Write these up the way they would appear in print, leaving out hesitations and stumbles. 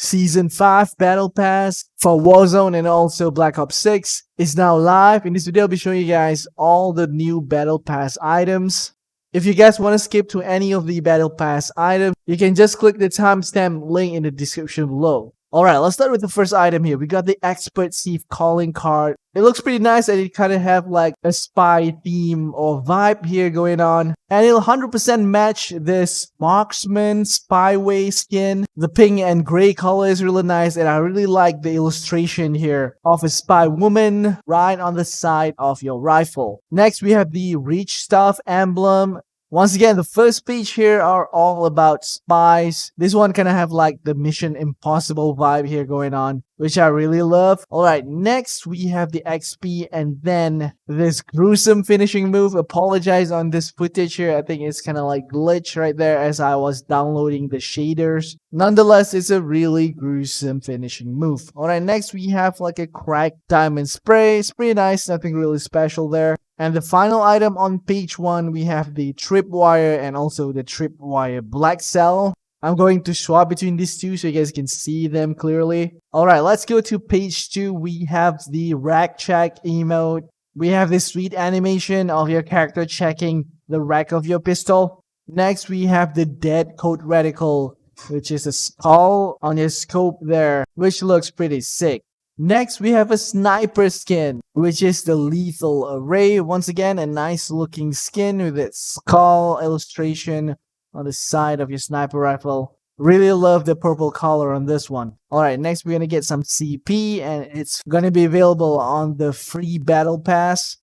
Season 5 Battle Pass for Warzone and also Black Ops 6 is now live. In this video, I'll be showing you guys all the new Battle Pass items. If you guys want to skip to any of the Battle Pass items, you can just click the timestamp link in the description below. Alright, let's start with the first item here. We got the Expert Thief calling card. It looks pretty nice and it kind of have like a spy theme or vibe here going on. And it'll 100% match this Marksman Spyway skin. The pink and gray color is really nice and I really like the illustration here of a spy woman right on the side of your rifle. Next, we have the Reach Stuff emblem. Once again, the first page here are all about spies. This one kind of have like the Mission Impossible vibe here going on, which I really love. Alright, next we have the XP and then this gruesome finishing move. Apologize on this footage here. I think it's kind of like glitch right there as I was downloading the shaders. Nonetheless, it's a really gruesome finishing move. Alright, next we have like a cracked diamond spray. It's pretty nice, nothing really special there. And the final item on page 1, we have the tripwire and also the tripwire black cell. I'm going to swap between these two so you guys can see them clearly. Alright, let's go to page 2. We have the rack check emote. We have this sweet animation of your character checking the rack of your pistol. Next, we have the dead code reticle, which is a skull on your scope there, which looks pretty sick. Next, we have a sniper skin, which is the lethal array. Once again, a nice looking skin with its skull illustration on the side of your sniper rifle. Really love the purple color on this one. Alright, next we're gonna get some CP and it's gonna be available on the free battle pass.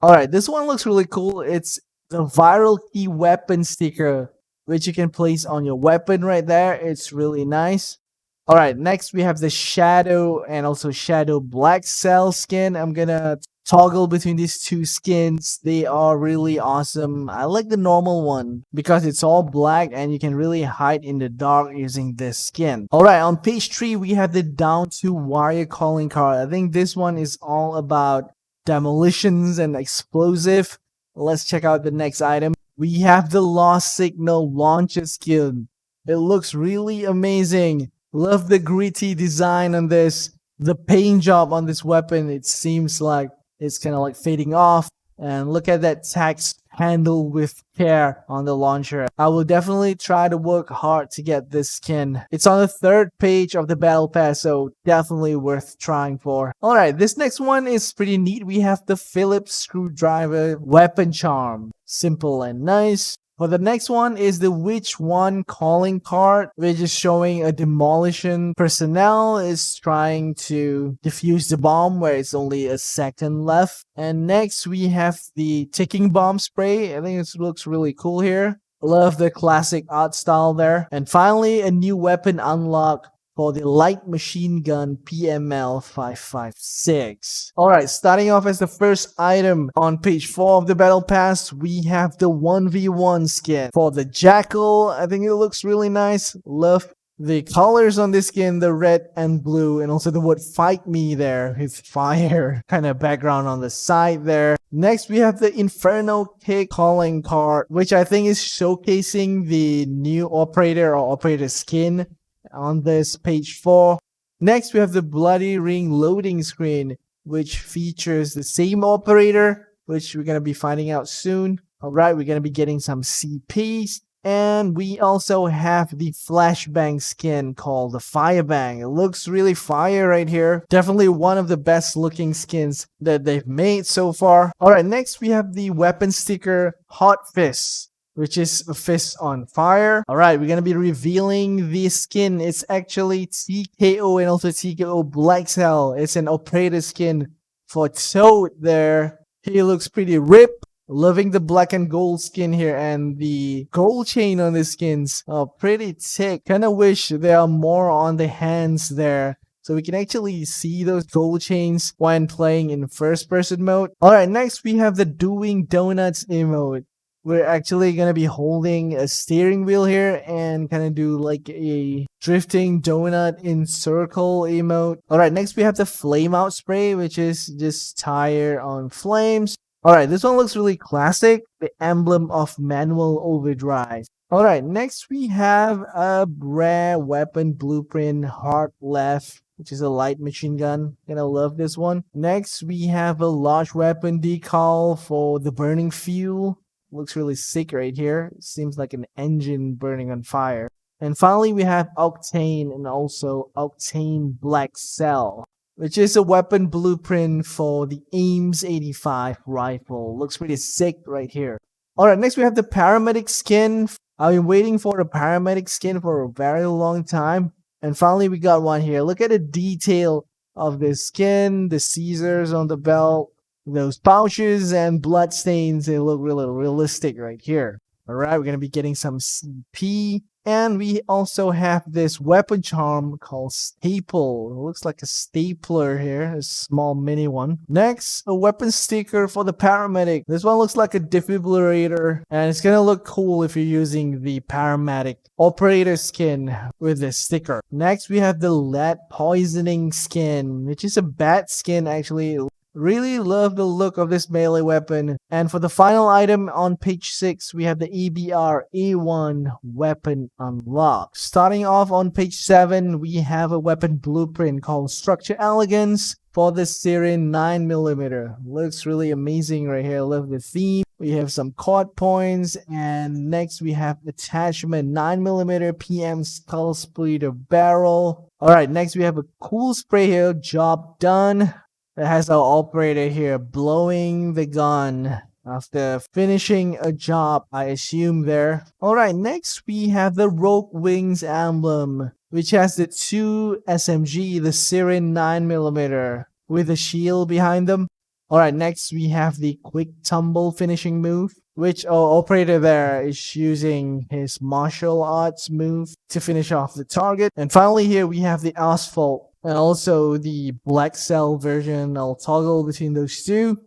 Alright, this one looks really cool. It's the viral key weapon sticker, which you can place on your weapon right there. It's really nice. Alright, next we have the Shadow and also Shadow Black Cell skin. I'm gonna toggle between these two skins. They are really awesome. I like the normal one because it's all black and you can really hide in the dark using this skin. Alright, on page 3 we have the Down to Warrior calling card. I think this one is all about demolitions and explosive. Let's check out the next item. We have the Lost Signal launcher skin. It looks really amazing. Love the gritty design on this. The paint job on this weapon, it seems like it's kind of like fading off. And look at that text, handle with care on the launcher. I will definitely try to work hard to get this skin. It's on the 3rd page of the battle pass, so definitely worth trying for. Alright, this next one is pretty neat. We have the Phillips screwdriver weapon charm. Simple and nice. For the next one is the Which One calling card, which is showing a demolition personnel is trying to defuse the bomb where it's only a second left. And next we have the ticking bomb spray. I think this looks really cool here. Love the classic art style there. And finally, a new weapon unlock for the light machine gun PML 556. Alright, starting off as the first item on page 4 of the battle pass, we have the 1v1 skin for the Jackal. I think it looks really nice. Love the colors on this skin, the red and blue, and also the word fight me there with fire kind of background on the side there. Next, we have the Inferno Kick calling card, which I think is showcasing the new operator or operator skin on this page 4. Next, we have the Bloody Ring loading screen, which features the same operator, which we're going to be finding out soon. Alright, we're going to be getting some CPs. And we also have the flashbang skin called the Firebang. It looks really fire right here. Definitely one of the best looking skins that they've made so far. Alright, next we have the weapon sticker Hot Fist, which is a fist on fire. Alright, we're gonna be revealing the skin. It's actually TKO and also TKO Black Cell. It's an operator skin for Toad there. He looks pretty ripped. Loving the black and gold skin here, and the gold chain on the skins are pretty thick. Kinda wish there are more on the hands there, so we can actually see those gold chains when playing in first person mode. Alright, next we have the Doing Donuts emote. We're actually gonna be holding a steering wheel here and kind of do like a drifting donut in circle emote. Alright, next we have the Flame Out spray, which is just tire on flames. Alright, this one looks really classic. The emblem of manual overdrive. All right, next we have a rare weapon blueprint, Heart Left, which is a light machine gun. Gonna love this one. Next we have a large weapon decal for the burning fuel. Looks really sick right here. It seems like an engine burning on fire. And finally we have Octane and also Octane Black Cell, which is a weapon blueprint for the Ames 85 rifle. Looks pretty sick right here. All right, next we have the Paramedic skin. I've been waiting for a Paramedic skin for a very long time, and finally we got one here. Look at the detail of the skin, the Caesars on the belt, those pouches and blood stains. They look really realistic right here. All right, we're gonna be getting some CP. And we also have this weapon charm called Staple. It looks like a stapler here, a small mini one. Next, a weapon sticker for the Paramedic. This one looks like a defibrillator, and it's gonna look cool if you're using the Paramedic operator skin with this sticker. Next, we have the lead poisoning skin, which is a bat skin actually. Really love the look of this melee weapon. And for the final item on page 6, we have the EBR A1 weapon unlocked. Starting off on page 7, we have a weapon blueprint called Structure Elegance for the Syrian 9mm. Looks really amazing right here. Love the theme. We have some chord points, and next we have attachment 9mm PM skull splitter barrel. Alright, next we have a cool spray here, job done. It has our operator here blowing the gun after finishing a job, I assume there. Alright, next we have the Rogue Wings emblem, which has the 2 SMG, the Syrian 9mm, with a shield behind them. Alright, next we have the Quick Tumble finishing move, which our operator there is using his martial arts move to finish off the target. And finally here we have the Asphalt and also the Black Cell version. I'll toggle between those two.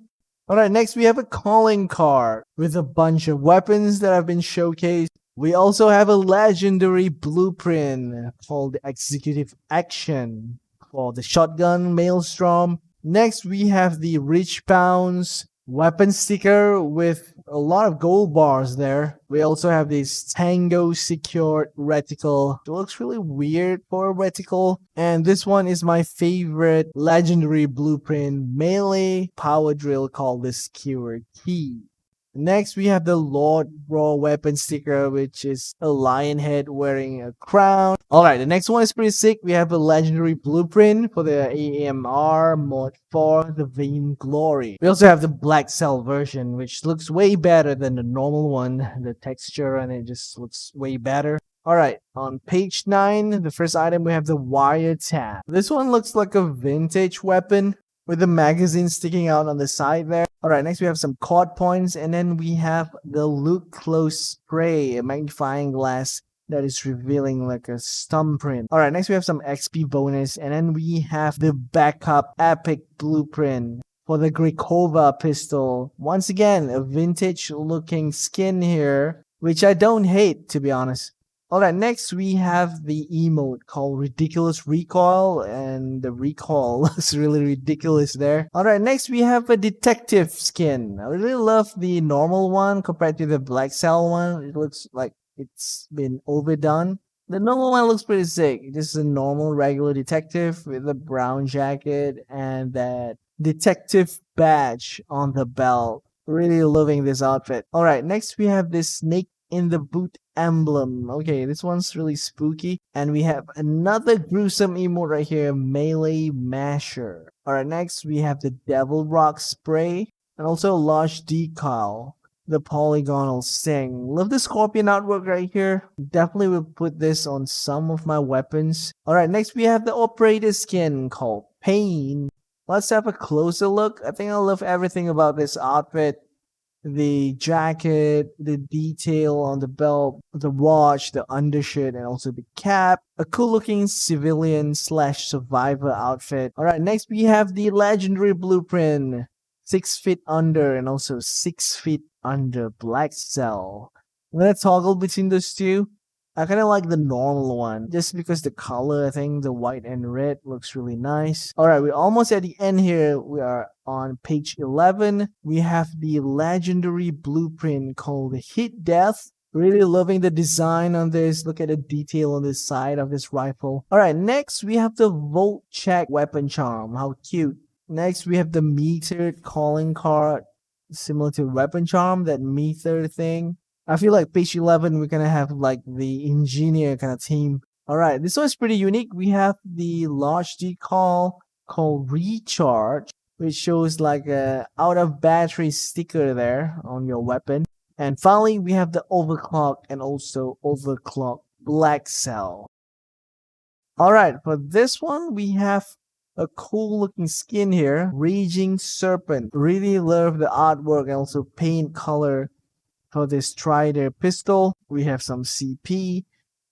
Alright, next we have a calling card with a bunch of weapons that have been showcased. We also have a legendary blueprint called Executive Action for the Shotgun Maelstrom. Next we have the Rich Pounds weapon sticker with a lot of gold bars there. We also have this Tango secured reticle. It looks really weird for a reticle. And this one is my favorite legendary blueprint melee power drill called the Skewer Key. Next, we have the Lord Raw weapon sticker, which is a lion head wearing a crown. Alright, the next one is pretty sick. We have a legendary blueprint for the AMR mod for the Vain Glory. We also have the Black Cell version, which looks way better than the normal one. The texture and it just looks way better. Alright, on page 9, the first item we have the Wiretap. This one looks like a vintage weapon with the magazine sticking out on the side there. Alright, next we have some chord points, and then we have the Look Close spray, a magnifying glass that is revealing like a thumbprint. Alright, next we have some XP bonus, and then we have the backup epic blueprint for the Grekova pistol. Once again, a vintage looking skin here, which I don't hate, to be honest. Alright, next we have the emote called Ridiculous Recoil, and the recoil looks really ridiculous there. Alright, next we have a detective skin. I really love the normal one compared to the Black Cell one. It looks like it's been overdone. The normal one looks pretty sick. This is a normal regular detective with a brown jacket and that detective badge on the belt. Really loving this outfit. Alright, next we have this snake in the boot emblem. Okay, this one's really spooky. And we have another gruesome emote right here, Melee Masher. Alright, next we have the Devil Rock spray and also a large decal, the Polygonal Sting. Love the Scorpion artwork right here. Definitely will put this on some of my weapons. Alright, next we have the operator skin called Payne. Let's have a closer look. I think I love everything about this outfit. The jacket, the detail on the belt, the watch, the undershirt, and also the cap. A cool looking civilian slash survivor outfit. Alright, next we have the legendary blueprint. 6 feet under and also 6 feet under Black Cell. I'm gonna toggle between those two. I kind of like the normal one just because the color, I think the white and red looks really nice. Alright, we're almost at the end here. We are on page 11. We have the legendary blueprint called Hit Death Really loving the design on this. Look at the detail on this side of this rifle. All right, next we have the Volt Check weapon charm. How cute. Next we have the metered calling card, similar to weapon charm, that meter thing. I feel like page 11 we're gonna have like the engineer kind of team. All right, this one's pretty unique. We have the large decal called Recharge, which shows like a out of battery sticker there on your weapon. And finally, we have the overclock and also overclock black cell. All right, for this one, we have a cool looking skin here, Raging Serpent. Really love the artwork and also paint color for this Strider pistol. We have some CP.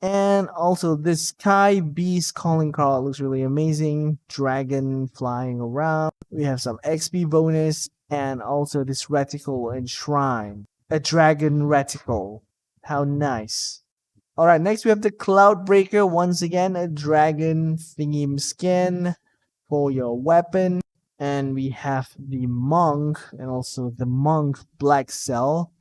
And also this Sky Beast calling card looks really amazing. Dragon flying around. We have some XP bonus and also this reticle enshrine. A dragon reticle. How nice. Alright, next we have the Cloudbreaker. Once again, a dragon thingy skin for your weapon. And we have the Monk and also the Monk Black Cell.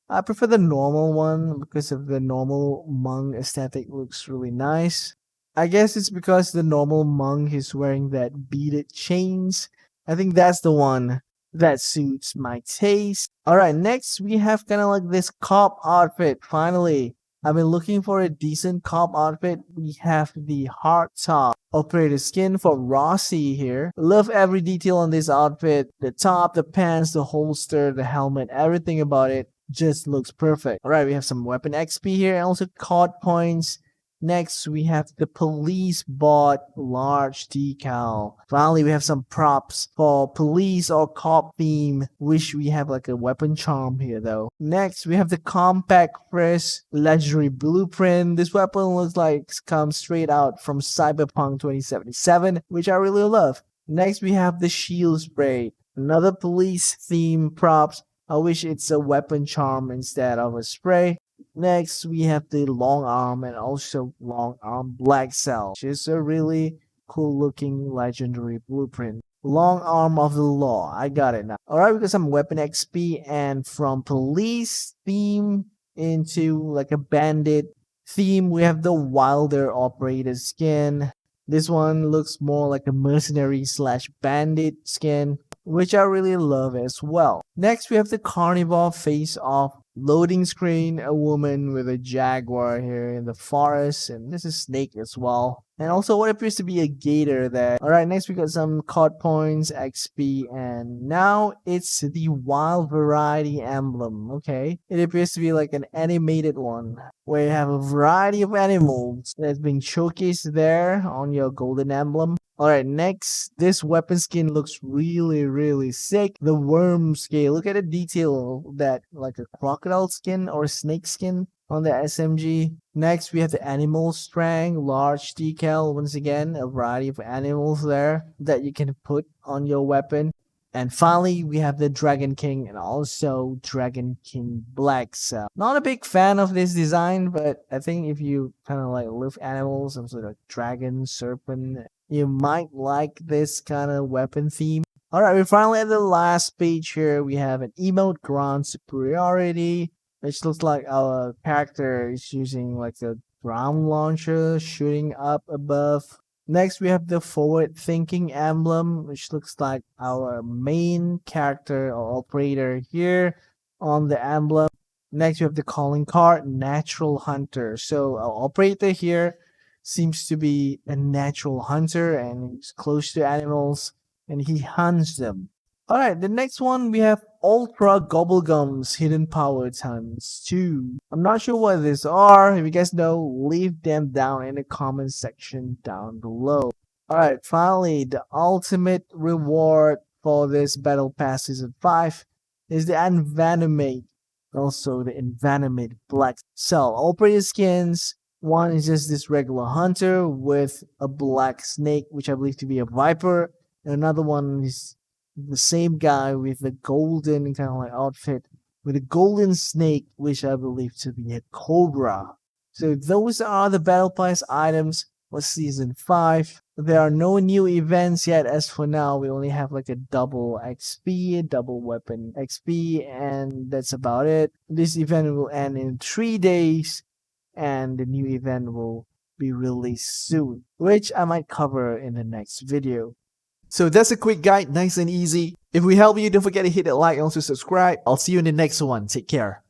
I prefer the normal one because of the normal Monk aesthetic looks really nice. I guess it's because the normal Monk is wearing that beaded chains. I think that's the one that suits my taste. Alright, next we have kind of like this cop outfit. Finally, I've been looking for a decent cop outfit. We have the hardtop operator skin for Rossi here. Love every detail on this outfit. The top, the pants, the holster, the helmet, everything about it just looks perfect. Alright, we have some weapon XP here and also COD points. Next, we have the police bot large decal. Finally, we have some props for police or cop theme. Wish we have like a weapon charm here though. Next, we have the compact fresh legendary blueprint. This weapon looks like it comes straight out from Cyberpunk 2077, which I really love. Next, we have the shield spray. Another police theme props. I wish it's a weapon charm instead of a spray. Next, we have the long arm and also long arm black cell, which is a really cool looking legendary blueprint. Long arm of the law. I got it now. Alright, we got some weapon XP and from police theme into like a bandit theme, we have the Wilder operator skin. This one looks more like a mercenary slash bandit skin, which I really love as well. Next, we have the carnivore face-off loading screen, a woman with a jaguar here in the forest, and this is Snake as well. And also what appears to be a gator there. Alright, next we got some COD points, XP, and now it's the wild variety emblem. Okay, it appears to be like an animated one, where you have a variety of animals that's being showcased there on your golden emblem. Alright, next, this weapon skin looks really sick. The worm scale, look at the detail of that, like a crocodile skin or a snake skin on the SMG. Next, we have the animal strang, large decal. Once again, a variety of animals there that you can put on your weapon. And finally, we have the Dragon King and also Dragon King Black Cell. Not a big fan of this design, but I think if you kind of like love animals, some sort of dragon, serpent, you might like this kind of weapon theme. Alright, we're finally at the last page here. We have an emote ground superiority, which looks like our character is using like a ground launcher shooting up above. Next, we have the forward thinking emblem, which looks like our main character or operator here on the emblem. Next, we have the calling card, natural hunter. So our operator here seems to be a natural hunter and he's close to animals and he hunts them. Alright, the next one we have Ultra Gobblegum's Hidden Power times 2. I'm not sure what these are. If you guys know, leave them down in the comment section down below. Alright, finally, the ultimate reward for this Battle Pass Season 5 is the Envenomate. Also, the Envenomate Black Cell. Operator skins. One is just this regular hunter with a black snake, which I believe to be a viper. And another one is the same guy with the golden kind of like outfit with a golden snake, which I believe to be a cobra. So those are the Battle Pass items for Season 5. There are no new events yet as for now. We only have like a double XP, double weapon XP, and that's about it. This event will end in 3 days, and the new event will be released soon, which I might cover in the next video. So that's a quick guide, nice and easy. If we help you, don't forget to hit that like and also subscribe. I'll see you in the next one. Take care.